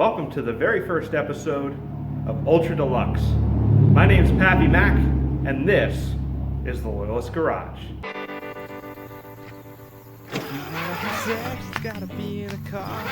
Welcome to the very first episode of Ultra Deluxe. My name's Pappy Mac, and this is the Loyalists Garage. Sex, it's gotta be in a car.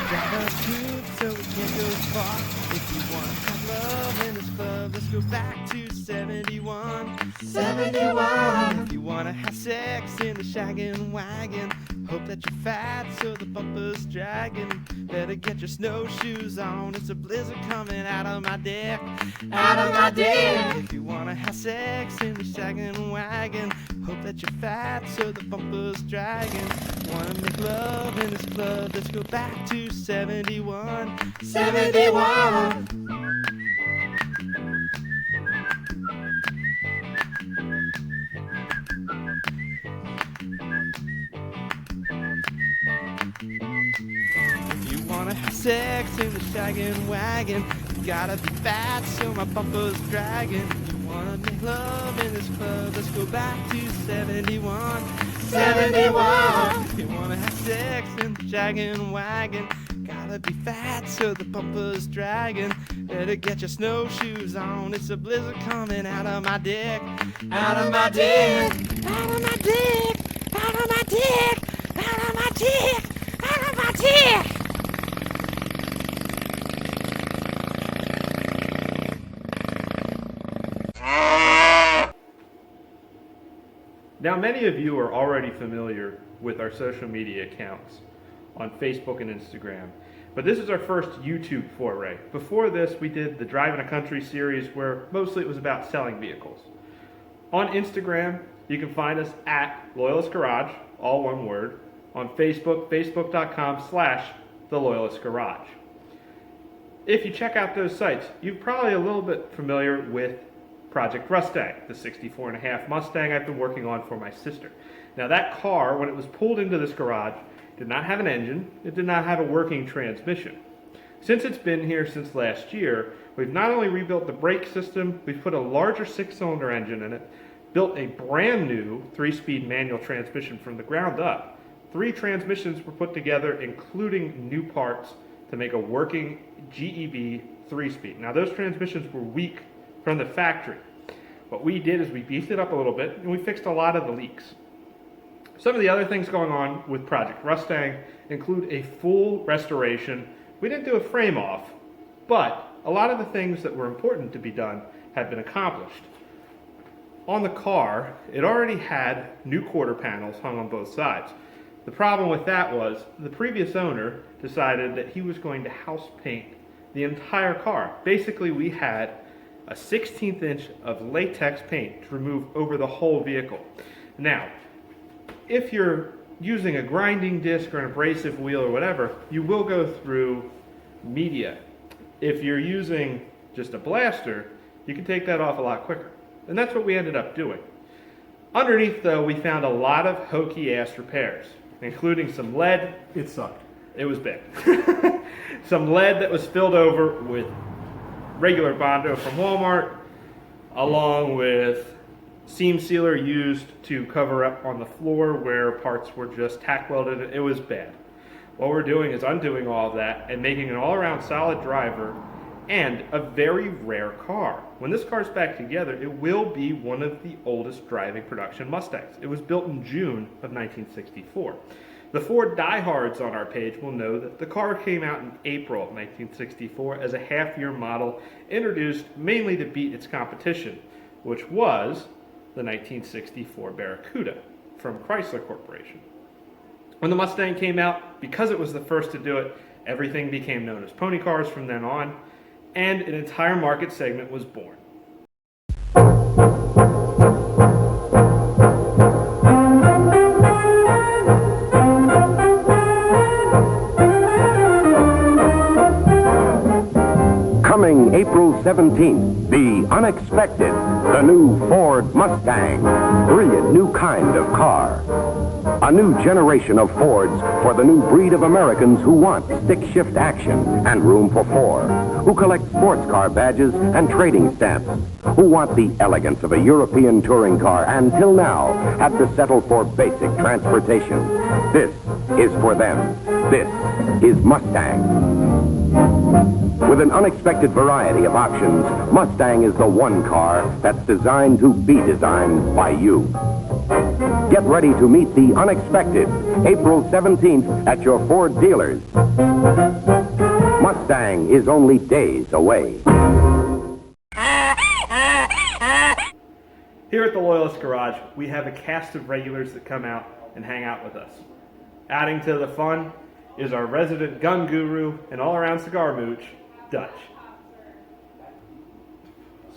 Drive a coupe so we can't go far. If you want to have love in this club, let's go back to 71. 71. If you want to have sex in the shaggin' wagon, hope that you're fat so the bumper's dragging. Better get your snowshoes on, it's a blizzard coming out of my dick. Out of my dick. If you want to have sex in the shaggin' wagon, hope that you're fat so the bumper's dragging. Wanna make love in this club, let's go back to 71. 71. If you wanna have sex in the shaggin' wagon, you gotta be fat so my bumper's dragging. You wanna make love in this club, let's go back to 71. 71. If you wanna have sex in the shaggin' wagon, gotta be fat so the bumper's dragging. Better get your snowshoes on, it's a blizzard coming out of my dick. Out of my dick. Out of my dick. Out of my dick. Out of my dick. Out of my dick. Now, many of you are already familiar with our social media accounts on Facebook and Instagram, but this is our first YouTube foray. Before this, we did the Driving a Country series where mostly it was about selling vehicles. On Instagram, you can find us at Loyalists Garage, all one word. On Facebook, facebook.com/The Loyalists Garage. If you check out those sites, you're probably a little bit familiar with Project Mustang, the 64.5 Mustang I've been working on for my sister. Now that car, when it was pulled into this garage, did not have an engine, it did not have a working transmission. Since it's been here since last year, we've not only rebuilt the brake system, we've put a larger 6-cylinder engine in it, built a brand new 3-speed manual transmission from the ground up. 3 transmissions were put together, including new parts, to make a working GEB 3-speed. Now those transmissions were weak from the factory. What we did is we beefed it up a little bit and we fixed a lot of the leaks. Some of the other things going on with Project Mustang include a full restoration. We didn't do a frame off, but a lot of the things that were important to be done have been accomplished. On the car, it already had new quarter panels hung on both sides. The problem with that was the previous owner decided that he was going to house paint the entire car. Basically, we had a 1/16 inch of latex paint to remove over the whole vehicle. Now, if you're using a grinding disc or an abrasive wheel or whatever, you will go through media. If you're using just a blaster, you can take that off a lot quicker. And that's what we ended up doing. Underneath, though, we found a lot of hokey-ass repairs, including some lead. It sucked. It was bad. Some lead that was filled over with regular Bondo from Walmart, along with seam sealer used to cover up on the floor where parts were just tack welded. It was bad. What we're doing is undoing all of that and making an all-around solid driver and a very rare car. When this car's back together, it will be one of the oldest driving production Mustangs. It was built in June of 1964. The Ford diehards on our page will know that the car came out in April of 1964 as a half-year model introduced mainly to beat its competition, which was the 1964 Barracuda from Chrysler Corporation. When the Mustang came out, because it was the first to do it, everything became known as pony cars from then on, and an entire market segment was born. Coming April 17th, the unexpected, the new Ford Mustang. Brilliant new kind of car. A new generation of Fords for the new breed of Americans who want stick-shift action and room for 4, who collect sports car badges and trading stamps, who want the elegance of a European touring car and till now had to settle for basic transportation. This is for them. This is Mustang. With an unexpected variety of options, Mustang is the one car that's designed to be designed by you. Get ready to meet the unexpected April 17th at your Ford dealers. Mustang is only days away. Here at the Loyalists Garage, we have a cast of regulars that come out and hang out with us. Adding to the fun is our resident gun guru and all-around cigar mooch, Dutch.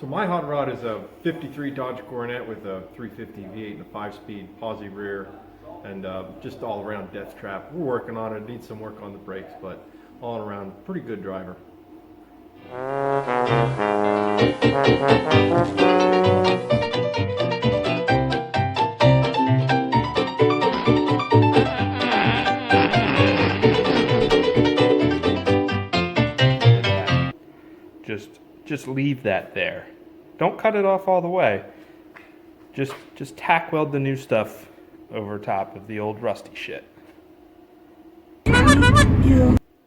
So my hot rod is a 53 Dodge Coronet with a 350 V8 and a 5-speed posi rear, and just all around death trap. We're working on it. Needs some work on the brakes, but all around pretty good driver. Just leave that there. Don't cut it off all the way. Just tack weld the new stuff over top of the old rusty shit.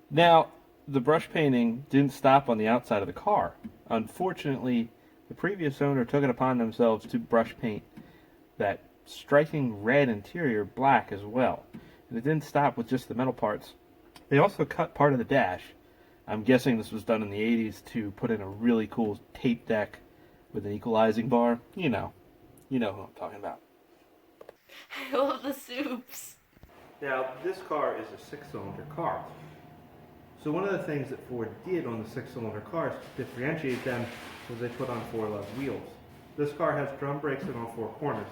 Now, the brush painting didn't stop on the outside of the car. Unfortunately, the previous owner took it upon themselves to brush paint that striking red interior black as well. And it didn't stop with just the metal parts. They also cut part of the dash. I'm guessing this was done in the 80s to put in a really cool tape deck with an equalizing bar. You know who I'm talking about. I love the soups. Now, this car is a 6-cylinder car. So one of the things that Ford did on the 6-cylinder cars to differentiate them was they put on 411 wheels. This car has drum brakes in all 4 corners.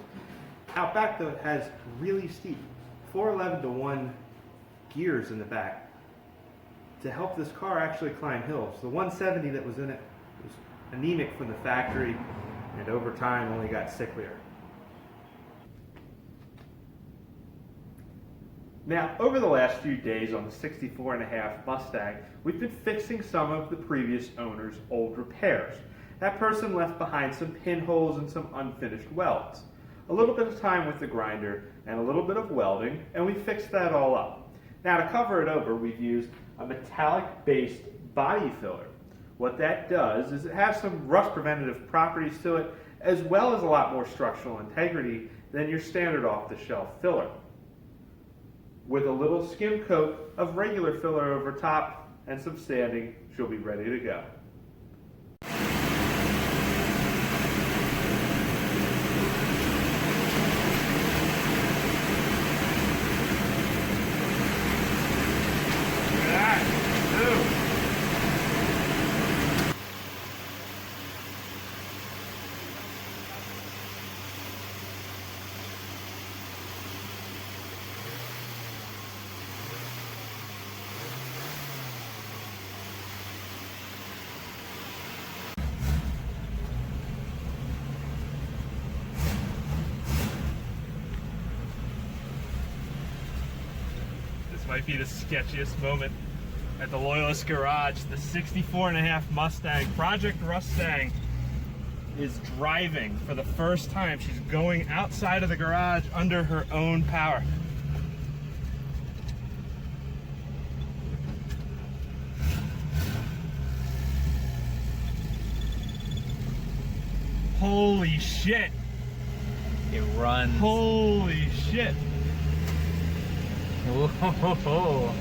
Out back, though, it has really steep 411 to 1 gears in the back to help this car actually climb hills. The 170 that was in it was anemic from the factory, and over time only got sicklier. Now, over the last few days on the 64.5 Mustang, we've been fixing some of the previous owner's old repairs. That person left behind some pinholes and some unfinished welds. A little bit of time with the grinder and a little bit of welding, and we fixed that all up. Now, to cover it over, we've used a metallic-based body filler. What that does is it has some rust-preventative properties to it, as well as a lot more structural integrity than your standard off-the-shelf filler. With a little skim coat of regular filler over top and some sanding, she'll be ready to go. Might be the sketchiest moment at the Loyalists Garage. The 64.5 Mustang, Project Mustang, is driving for the first time. She's going outside of the garage under her own power. Holy shit! It runs. Holy shit! Whoa.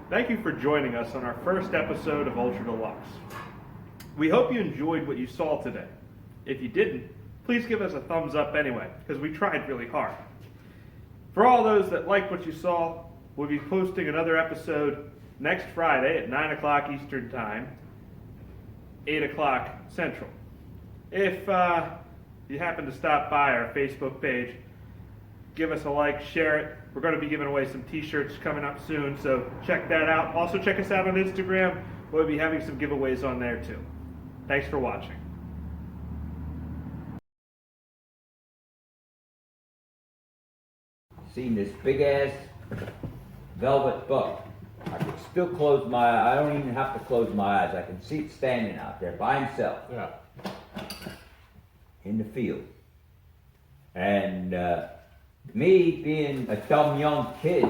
Thank you for joining us on our first episode of Ultra Deluxe. We hope you enjoyed what you saw today. If you didn't, please give us a thumbs up anyway, because we tried really hard. For all those that liked what you saw, we'll be posting another episode next Friday at 9 o'clock Eastern Time, 8 o'clock Central. If you happen to stop by our Facebook page, give us a like, share it. We're going to be giving away some t-shirts coming up soon, so check that out. Also check us out on Instagram. We'll be having some giveaways on there too. Thanks for watching. Seen this big ass velvet buck. I can still close my eyes. I don't even have to close my eyes. I can see it standing out there by himself. Yeah. In the field. And me being a dumb young kid,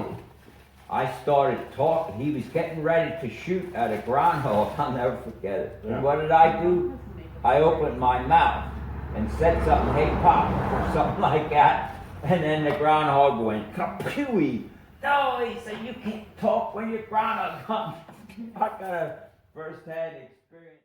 I started talking. He was getting ready to shoot at a groundhog. I'll never forget it. And what did I do? I opened my mouth and said something, "Hey Pop," or something like that. And then the groundhog went kapooey. No, he said, "You can't talk when your groundhog comes." I got a first-hand experience.